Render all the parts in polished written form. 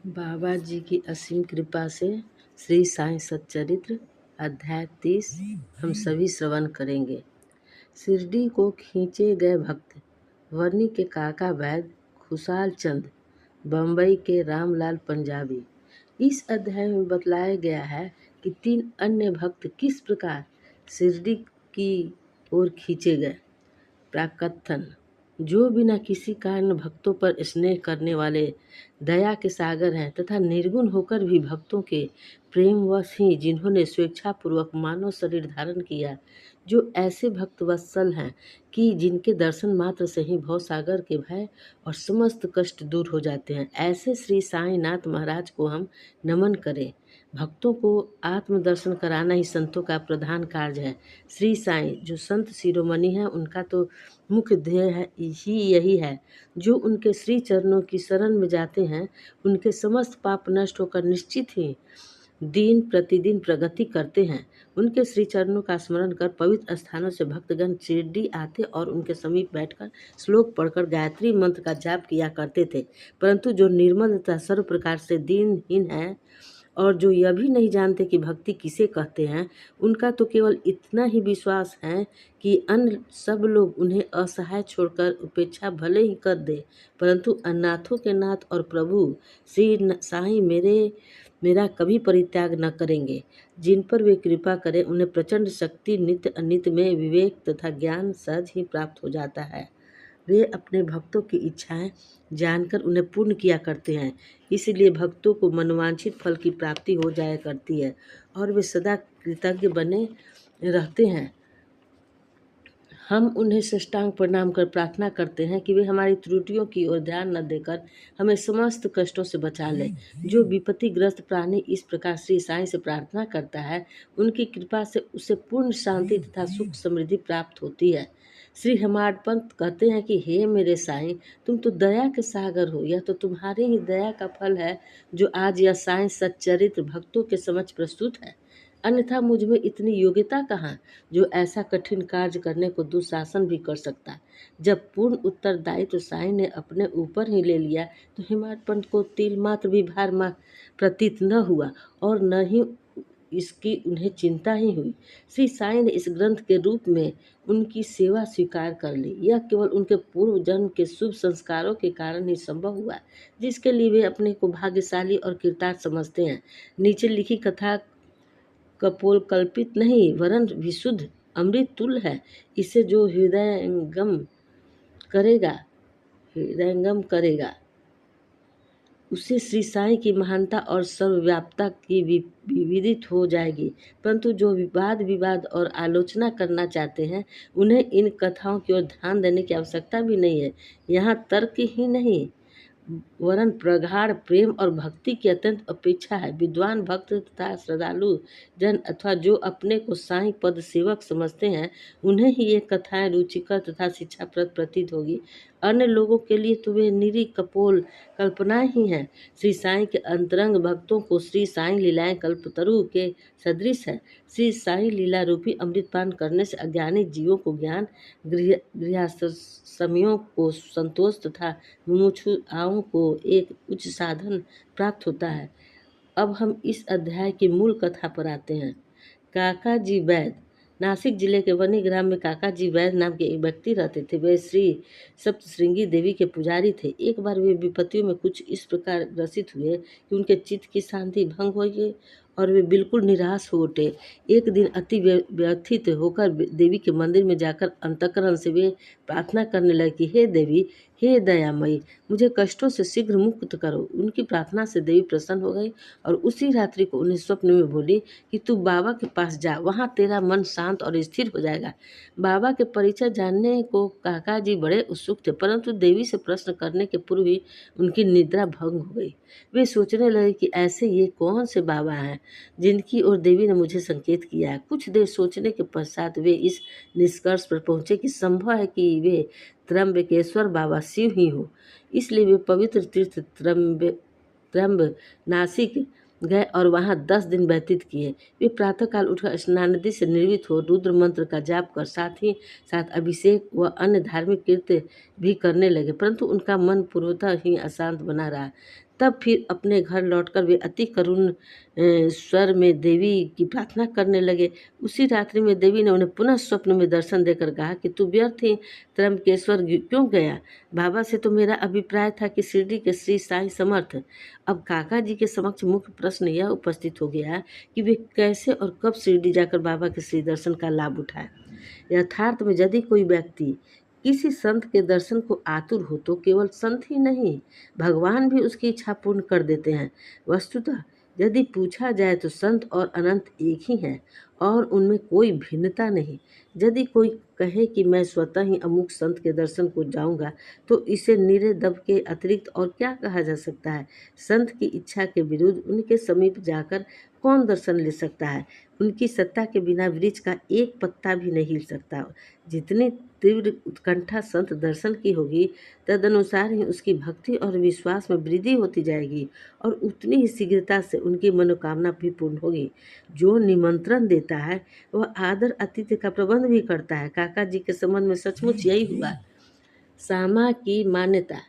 बाबा जी की असीम कृपा से श्री साईं सच्चरित्र अध्याय 30 हम सभी श्रवण करेंगे। शिरडी को खींचे गए भक्त वर्णी के काका वैद्य, खुशाल चंद, बम्बई के रामलाल पंजाबी। इस अध्याय में बतलाया गया है कि 3 अन्य भक्त किस प्रकार शिरडी की ओर खींचे गए। प्राकथन: जो बिना किसी कारण भक्तों पर स्नेह करने वाले दया के सागर हैं तथा निर्गुण होकर भी भक्तों के प्रेमवश ही जिन्होंने स्वेच्छापूर्वक मानव शरीर धारण किया, जो ऐसे भक्त वत्सल हैं कि जिनके दर्शन मात्र से ही भवसागर के भय और समस्त कष्ट दूर हो जाते हैं, ऐसे श्री साईनाथ महाराज को हम नमन करें। भक्तों को आत्मदर्शन कराना ही संतों का प्रधान कार्य है। श्री साईं जो संत शिरोमणि हैं, उनका तो मुख्य ध्येय ही यही है। जो उनके श्री चरणों की शरण में जाते हैं, उनके समस्त पाप नष्ट होकर निश्चित ही दिन प्रतिदिन प्रगति करते हैं। उनके श्री चरणों का स्मरण कर पवित्र स्थानों से भक्तगण शिरडी आते और उनके समीप बैठकर श्लोक पढ़कर गायत्री मंत्र का जाप किया करते थे। परंतु जो निर्मल तथा सर्व प्रकार से दीनहीन है और जो यह भी नहीं जानते कि भक्ति किसे कहते हैं, उनका तो केवल इतना ही विश्वास है कि अन्य सब लोग उन्हें असहाय छोड़कर उपेक्षा भले ही कर दे, परंतु अनाथों के नाथ और प्रभु श्री साईं मेरा कभी परित्याग न करेंगे। जिन पर वे कृपा करें, उन्हें प्रचंड शक्ति नित्य अनित्य में विवेक तथा ज्ञान सहज ही प्राप्त हो जाता है। वे अपने भक्तों की इच्छाएं जानकर उन्हें पूर्ण किया करते हैं, इसलिए भक्तों को मनोवांछित फल की प्राप्ति हो जाया करती है और वे सदा कृतज्ञ बने रहते हैं। हम उन्हें साष्टांग प्रणाम कर प्रार्थना करते हैं कि वे हमारी त्रुटियों की ओर ध्यान न देकर हमें समस्त कष्टों से बचा लें। जो विपत्तिग्रस्त प्राणी इस प्रकार श्री साईं से प्रार्थना करता है, उनकी कृपा से उसे पूर्ण शांति तथा सुख समृद्धि प्राप्त होती है। श्री हेमाडपंत कहते हैं कि हे मेरे साईं, तुम तो दया के सागर हो। यह तो तुम्हारी ही दया का फल है जो आज यह साईं सच्चरित्र भक्तों के समक्ष प्रस्तुत है। अन्यथा मुझ में इतनी योग्यता कहाँ जो ऐसा कठिन कार्य करने को दुशासन भी कर सकता है। जब पूर्ण उत्तरदायित्व साईं ने अपने ऊपर ही ले लिया, तो हेमाडपंत को तिल मात्र भी भार प्रतीत न हुआ और न ही इसकी उन्हें चिंता ही हुई। श्री साईं ने इस ग्रंथ के रूप में उनकी सेवा स्वीकार कर ली। यह केवल उनके पूर्व जन्म के शुभ संस्कारों के कारण ही संभव हुआ, जिसके लिए वे अपने को भाग्यशाली और कृतार्थ समझते हैं। नीचे लिखी कथा कपोलकल्पित नहीं, वरन विशुद्ध अमृत तुल्य है। इसे जो हृदयंगम करेगा उसे श्री साईं की महानता और सर्वव्यापकता की विदित हो जाएगी। परंतु जो विवाद और आलोचना करना चाहते हैं, उन्हें इन कथाओं की ओर ध्यान देने की आवश्यकता भी नहीं है। यहाँ तर्क ही नहीं, वरन प्रगाढ़ प्रेम और भक्ति की अत्यंत अपेक्षा है। विद्वान भक्त तथा श्रद्धालु जन अथवा जो अपने को साईं पद सेवक समझते हैं, उन्हें ही ये कथाएं रुचिकर तथा शिक्षाप्रद प्रतीत होगी। अन्य लोगों के लिए तो वे निरी कपोल कल्पनाएं ही हैं। श्री साईं के अंतरंग भक्तों को श्री साईं लीलाएं कल्पतरु के सदृश है। श्री साईं लीला रूपी अमृतपान करने से अज्ञानी जीवों को ज्ञान, गृहस्थमियों को संतोष तथा मुमुक्षुओं को एक उच्च साधन प्राप्त होता है। अब हम इस अध्याय की मूल कथा पर आते हैं। काका जी वैद्य। नासिक जिले के वनी ग्राम में काका जी वैद्य नाम के एक व्यक्ति रहते थे। वे श्री सप्तश्रृंगी देवी के पुजारी थे। एक बार वे विपत्तियों में कुछ इस प्रकार ग्रसित हुए कि उनके चित्त की शांति भंग हो गई और वे बिल्कुल निराश हो उठे। एक दिन अति व्यथित होकर देवी के मंदिर में जाकर अंतःकरण से वे प्रार्थना करने लगे कि हे देवी, हे दयामयी, मुझे कष्टों से शीघ्र मुक्त करो। उनकी प्रार्थना से देवी प्रसन्न हो गई और उसी रात्रि को उन्हें स्वप्न में बोली कि तू बाबा के पास जा, वहाँ तेरा मन शांत और स्थिर हो जाएगा। बाबा के परिचय जानने को काका जी बड़े उत्सुक थे, परंतु देवी से प्रश्न करने के पूर्व ही उनकी निद्रा भंग हो गई। वे सोचने लगे कि ऐसे ये कौन से बाबा हैं जिनकी ओर देवी ने मुझे संकेत किया है। कुछ देर सोचने के पश्चात वे इस निष्कर्ष पर पहुंचे कि संभव है कि वे त्र्यंबकेश्वर बाबा शिव ही हो। इसलिए वे पवित्र तीर्थ त्र्यंब नासिक गए और वहां 10 दिन व्यतीत किए। वे प्रातःकाल उठकर स्नानादि से निर्वित हो रुद्र मंत्र का जाप कर साथ ही साथ अभिषेक व अन्य धार्मिक कृत्य भी करने लगे, परंतु उनका मन पूर्वतः ही अशांत बना रहा। तब फिर अपने घर लौटकर वे अति करुण स्वर में देवी की प्रार्थना करने लगे। उसी रात्रि में देवी ने उन्हें पुनः स्वप्न में दर्शन देकर कहा कि तू व्यर्थ ही त्रयंबकेश्वर क्यों गया? बाबा से तो मेरा अभिप्राय था कि शिरडी के श्री साईं समर्थ। अब काका जी के समक्ष मुख्य प्रश्न यह उपस्थित हो गया कि वे कैसे और कब शिरडी जाकर बाबा के श्री दर्शन का लाभ उठाए। यथार्थ में यदि कोई व्यक्ति किसी संत के दर्शन को आतुर हो तो केवल संत ही नहीं, भगवान भी उसकी इच्छा पूर्ण कर देते हैं। वस्तुतः यदि पूछा जाए तो संत और अनंत एक ही हैं और उनमें कोई भिन्नता नहीं। यदि कोई कहे कि मैं स्वतः ही अमुक संत के दर्शन को जाऊंगा तो इसे निरे दब के अतिरिक्त और क्या कहा जा सकता है? संत की इच्छा के विरुद्ध उनके समीप जाकर कौन दर्शन ले सकता है? उनकी सत्ता के बिना वृक्ष का एक पत्ता भी नहीं हिल सकता। जितनी तीव्र उत्कंठा संत दर्शन की होगी तदनुसार ही उसकी भक्ति और विश्वास में वृद्धि होती जाएगी और उतनी ही शीघ्रता से उनकी मनोकामना भी पूर्ण होगी। जो निमंत्रण देता है वह आदर अतिथि का प्रबंध भी करता है। काका जी के संबंध में सचमुच यही हुआ। सामा की मान्यता।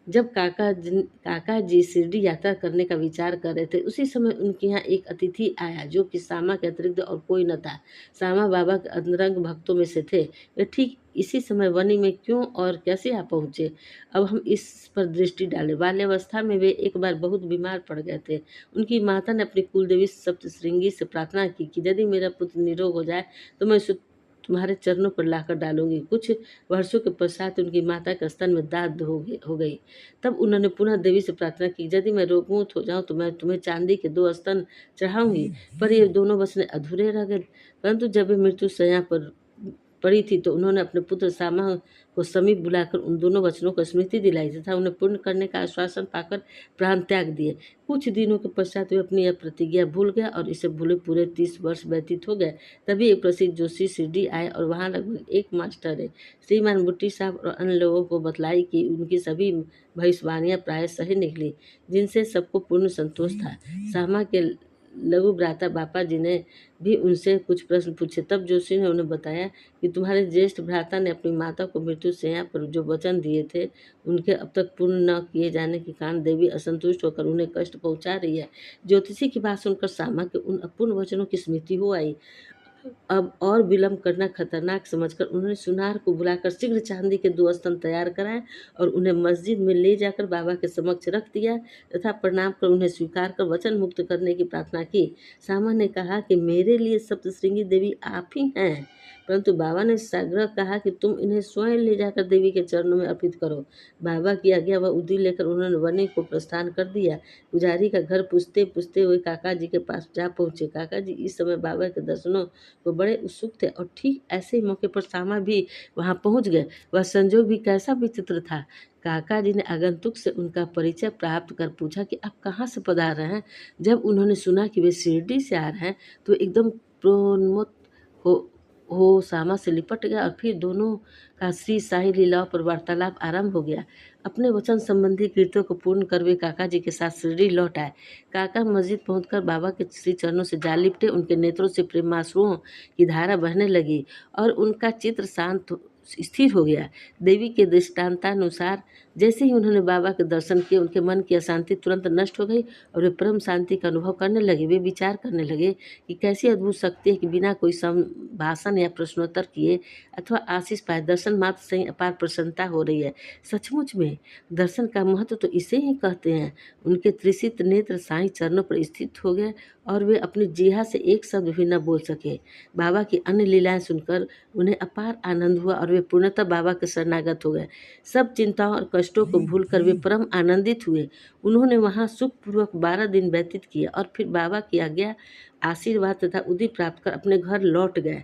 जब काका जी शिरडी यात्रा करने का विचार कर रहे थे उसी समय उनके यहाँ एक अतिथि आया जो कि सामा के अतिरिक्त और कोई न था। सामा बाबा के अंतरंग भक्तों में से थे। वे ठीक इसी समय वनी में क्यों और कैसे आ पहुँचे, अब हम इस पर दृष्टि डालें। बाल्यावस्था में वे एक बार बहुत बीमार पड़ गए थे। उनकी माता ने अपनी कुलदेवी सप्तश्रृंगी से प्रार्थना की कि यदि मेरा पुत्र निरोग हो जाए तो मैं उसे तुम्हारे चरणों पर लाकर डालूंगी। कुछ वर्षों के पश्चात उनकी माता के स्तन में दाद हो गई। तब उन्होंने पुनः देवी से प्रार्थना की, यदि मैं रोगमुक्त हो जाऊं तो मैं तुम्हें चांदी के 2 स्तन चढ़ाऊंगी। पर ये दोनों वचन अधूरे रह गए। परंतु जब वे मृत्यु शैया पर पड़ी थी तो उन्होंने अपने पुत्र सामा को समीप बुलाकर उन दोनों वचनों को स्मृति दिलाई तथा उन्हें पूर्ण करने का आश्वासन पाकर प्राण त्याग दिए। कुछ दिनों के पश्चात वे अपनी यह प्रतिज्ञा भूल गया और इसे भूले पूरे 30 वर्ष व्यतीत हो गए। तभी एक प्रसिद्ध जोशी शिरडी आए और वहाँ लगभग एक मास्टर है श्रीमान बुट्टी साहब और अन्य लोगों को बतलाई कि उनकी सभी भविष्यवाणियाँ प्राय सही निकली, जिनसे सबको पूर्ण संतोष था। सामा के लघु भ्राता बापा जी ने भी उनसे कुछ प्रश्न पूछे। तब जोशी ने उन्हें बताया कि तुम्हारे ज्येष्ठ भ्राता ने अपनी माता को मृत्यु शैया पर जो वचन दिए थे उनके अब तक पूर्ण न किए जाने के कारण देवी असंतुष्ट होकर उन्हें कष्ट पहुंचा रही है। ज्योतिषी की बात सुनकर सामा के उन अपूर्ण वचनों की स्मृति हो आई। अब और विलंब करना खतरनाक समझकर उन्होंने सुनार को बुलाकर शीघ्र चांदी के 2 स्तन तैयार कराए और उन्हें मस्जिद में ले जाकर बाबा के समक्ष रख दिया तथा प्रणाम कर उन्हें स्वीकार कर वचन मुक्त करने की प्रार्थना की। सामा ने कहा कि मेरे लिए सप्तश्रृंगी देवी आप ही हैं, परंतु बाबा ने साग्रह कहा कि तुम इन्हें स्वयं ले जाकर देवी के चरणों में अर्पित करो। बाबा की आज्ञा व उद्दी लेकर उन्होंने वनी को प्रस्थान कर दिया। पुजारी का घर पूछते पूछते हुए काका जी के पास जा पहुँचे। काका जी इस समय बाबा के दर्शनों को बड़े उत्सुक थे और ठीक ऐसे ही मौके पर सामा भी वहां पहुंच गए। वह संजोग भी कैसा विचित्र था। काका जी ने आगंतुक से उनका परिचय प्राप्त कर पूछा कि आप कहाँ से पधार रहे हैं। जब उन्होंने सुना कि वे शिरडी से आ रहे हैं तो एकदम प्रोन्मत्त हो सामा से लिपट गया और फिर दोनों का श्री साई लीलाओं पर वार्तालाप आरंभ हो गया। अपने वचन संबंधी कृत्यों को पूर्ण कर वे काका जी के साथ शिरडी लौट आए। काका मस्जिद पहुंचकर बाबा के श्री चरणों से जा लिपटे। उनके नेत्रों से प्रेमाश्रुओं की धारा बहने लगी और उनका चित्र शांत स्थिर हो गया। देवी के दृष्टांतानुसार जैसे ही उन्होंने बाबा के दर्शन किए उनके मन की अशांति तुरंत नष्ट हो गई और वे परम शांति का अनुभव करने लगे। वे विचार करने लगे कि कैसी अद्भुत शक्ति है कि बिना कोई भाषण या प्रश्नोत्तर किए अथवा आशीष पाए दर्शन मात्र से ही अपार प्रसन्नता हो रही है। सचमुच में दर्शन का महत्व तो इसे ही कहते हैं। उनके त्रिशित नेत्र साईं चरणों पर स्थित हो गए और वे अपनी जीहा से एक शब्द भी न बोल सके। बाबा की अन्य लीलाएं सुनकर उन्हें अपार आनंद हुआ और वे पूर्णतः बाबा के शरणागत हो गए। सब चिंताओं और कष्टों को भूलकर वे परम आनंदित हुए। उन्होंने वहां सुखपूर्वक 12 दिन व्यतीत किए और फिर बाबा की आज्ञा आशीर्वाद तथा उद्दी प्राप्त कर अपने घर लौट गए।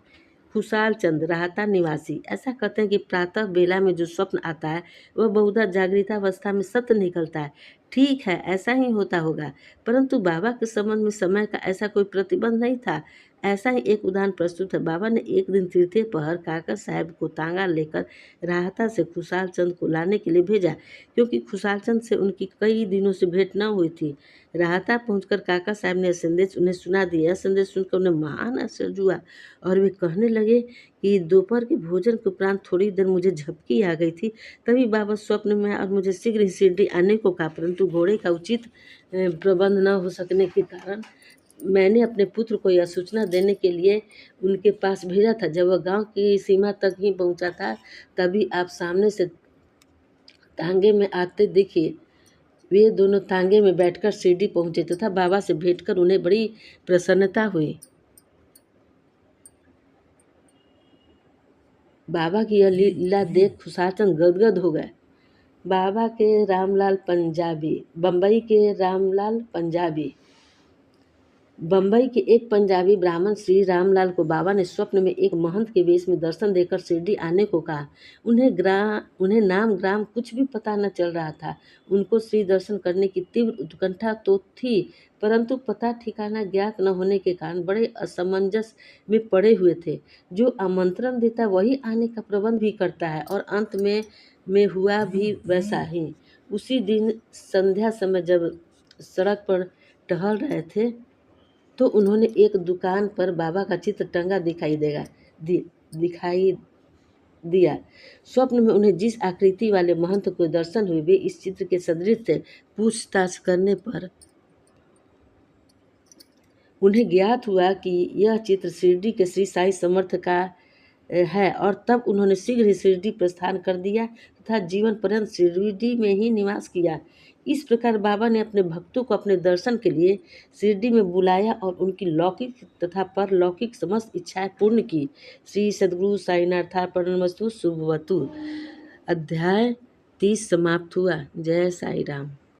खुशाल चंद राहता निवासी ऐसा कहते हैं कि प्रातः बेला में जो स्वप्न आता है वह बहुधा जागृतावस्था में सत्य निकलता है। ठीक है, ऐसा ही होता होगा, परंतु बाबा के संबंध में समय का ऐसा कोई प्रतिबंध नहीं था। ऐसा ही एक उदाहरण प्रस्तुत है। बाबा ने एक दिन तृतीय पहर काका साहब को तांगा लेकर राहता से खुशहाल चंद को लाने के लिए भेजा, क्योंकि खुशहाल चंद से उनकी कई दिनों से भेंट न हुई थी। राहता पहुंचकर काका साहब ने संदेश उन्हें सुना दिया। यह संदेश सुनकर उन्हें महान आश्चर्य हुआ और वे कहने लगे कि दोपहर के भोजन के उपरांत थोड़ी देर मुझे झपकी आ गई थी। तभी बाबा स्वप्न में और मुझे शीघ्र ही शिरडी आने को कहा, परंतु घोड़े का उचित प्रबंध न हो सकने के कारण मैंने अपने पुत्र को यह सूचना देने के लिए उनके पास भेजा था। जब वह गांव की सीमा तक ही पहुंचा था, तभी आप सामने से तांगे में आते दिखे। वे दोनों तांगे में बैठकर शिरडी पहुंचे तथा बाबा से भेंट कर उन्हें बड़ी प्रसन्नता हुई। बाबा की यह लीला देख खुशाचंद गदगद हो गए। बाबा के रामलाल पंजाबी। बम्बई के एक पंजाबी ब्राह्मण श्री रामलाल को बाबा ने स्वप्न में एक महंत के वेश में दर्शन देकर शिरडी आने को कहा। उन्हें नाम ग्राम कुछ भी पता न चल रहा था। उनको श्री दर्शन करने की तीव्र उत्कंठा तो थी, परंतु पता ठिकाना ज्ञात न होने के कारण बड़े असमंजस में पड़े हुए थे। जो आमंत्रण देता वही आने का प्रबंध भी करता है, और अंत में हुआ भी वैसा ही। उसी दिन संध्या समय जब सड़क पर टहल रहे थे, तो उन्होंने एक दुकान पर बाबा का चित्र टंगा दिखाई दिया। स्वप्न में उन्हें जिस आकृति वाले महंत को दर्शन हुए, वे इस चित्र के सदृश थे। पूछताछ करने पर उन्हें ज्ञात हुआ कि यह चित्र शिरडी के श्री साई समर्थ का है, और तब उन्होंने शीघ्र ही शिरडी प्रस्थान कर दिया तथा जीवन पर्यंत शिरडी में ही निवास किया। इस प्रकार बाबा ने अपने भक्तों को अपने दर्शन के लिए शिरडी में बुलाया और उनकी लौकिक तथा परलौकिक समस्त इच्छाएं पूर्ण की। श्री सद्गुरु साईनाथार्पणमस्तु। शुभवतु। अध्याय 30 समाप्त हुआ। जय साई राम।